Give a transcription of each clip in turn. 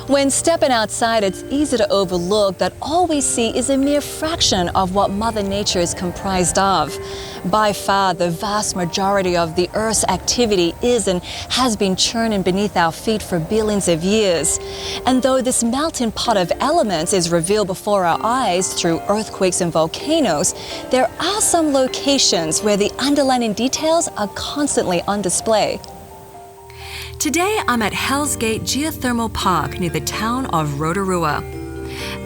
When stepping outside, it's easy to overlook that all we see is a mere fraction of what Mother Nature is comprised of. By far, the vast majority of the Earth's activity is and has been churning beneath our feet for billions of years. And though this melting pot of elements is revealed before our eyes through earthquakes and volcanoes, there are some locations where the underlying details are constantly on display. Today, I'm at Hell's Gate Geothermal Park near the town of Rotorua.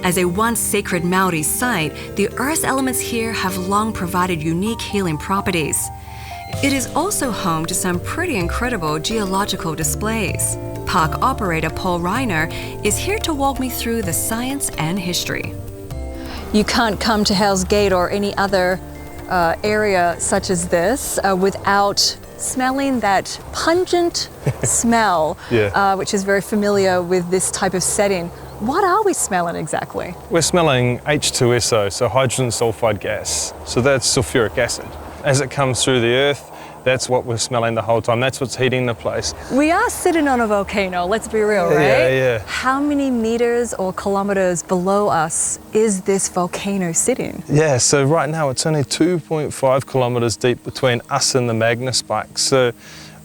As a once sacred Maori site, the Earth's elements here have long provided unique healing properties. It is also home to some pretty incredible geological displays. Park operator Paul Rayner is here to walk me through the science and history. You can't come to Hell's Gate or any other area such as this without smelling that pungent smell, which is very familiar with this type of setting. What are we smelling exactly? We're smelling H2SO, so hydrogen sulfide gas. So that's sulfuric acid. As it comes through the earth, that's what we're smelling the whole time. That's what's heating the place. We are sitting on a volcano, let's be real, right? Yeah. How many meters or kilometers below us is this volcano sitting? Yeah, so right now it's only 2.5 kilometers deep between us and the magma spike. So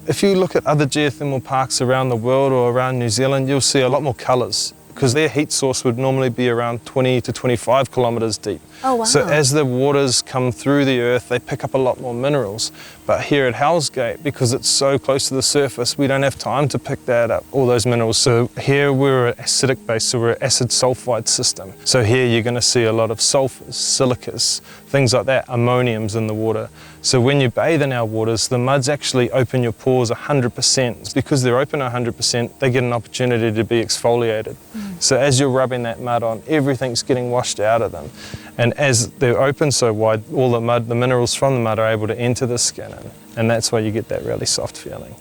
if you look at other geothermal parks around the world or around New Zealand, you'll see a lot more colors, because their heat source would normally be around 20 to 25 kilometres deep. Oh, wow. So as the waters come through the earth, they pick up a lot more minerals. But here at Hell's Gate, because it's so close to the surface, we don't have time to pick that up, all those minerals. So here we're an acidic base, so we're an acid sulfide system. So here you're going to see a lot of sulfurs, silicas, things like that, ammoniums in the water. So when you bathe in our waters, the muds actually open your pores 100%. Because they're open 100%, they get an opportunity to be exfoliated. So as you're rubbing that mud on, everything's getting washed out of them. And as they're open so wide, all the mud, the minerals from the mud are able to enter the skin, and that's why you get that really soft feeling.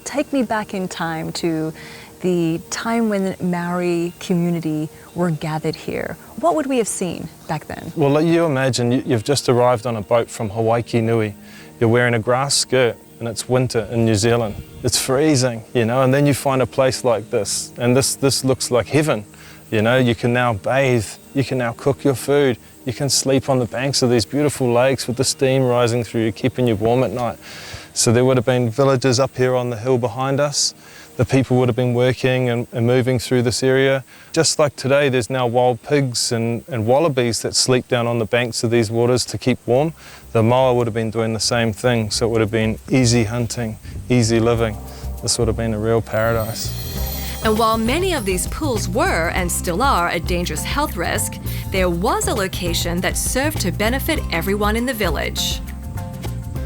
Take me back in time to the time when the Maori community were gathered here. What would we have seen back then? Well, you imagine you've just arrived on a boat from Hawaii Nui. You're wearing a grass skirt and it's winter in New Zealand. It's freezing, you know, and then you find a place like this, and this looks like heaven. You know, you can now bathe, you can now cook your food, you can sleep on the banks of these beautiful lakes with the steam rising through you, keeping you warm at night. So there would have been villages up here on the hill behind us. The people would have been working and moving through this area. Just like today, there's now wild pigs and wallabies that sleep down on the banks of these waters to keep warm. The Maori would have been doing the same thing, so it would have been easy hunting, easy living. This would have been a real paradise. And while many of these pools were and still are a dangerous health risk, there was a location that served to benefit everyone in the village.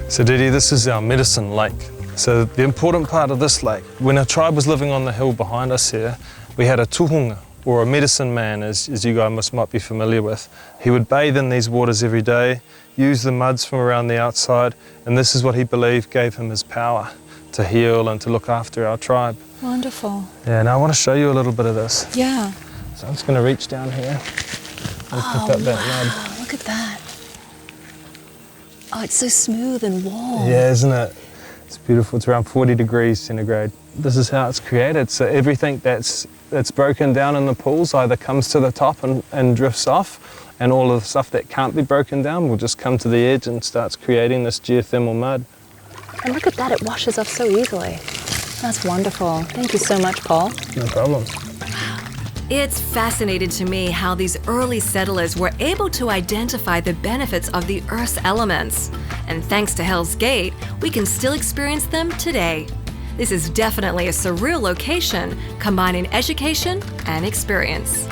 So Didi, this is our medicine lake. So the important part of this lake, when our tribe was living on the hill behind us here, we had a tuhunga, or a medicine man, as you guys might be familiar with. He would bathe in these waters every day, use the muds from around the outside, and this is what he believed gave him his power to heal and to look after our tribe. Wonderful. Yeah, now I want to show you a little bit of this. Yeah. So I'm just going to reach down here and pick up that mud. Look at that. Oh, it's so smooth and warm. Yeah, isn't it? It's beautiful. It's around 40 degrees centigrade. This is how it's created. So everything that's broken down in the pools either comes to the top and drifts off, and all of the stuff that can't be broken down will just come to the edge and starts creating this geothermal mud. And look at that, it washes off so easily. That's wonderful. Thank you so much, Paul. No problem. It's fascinating to me how these early settlers were able to identify the benefits of the Earth's elements. And thanks to Hell's Gate, we can still experience them today. This is definitely a surreal location, combining education and experience.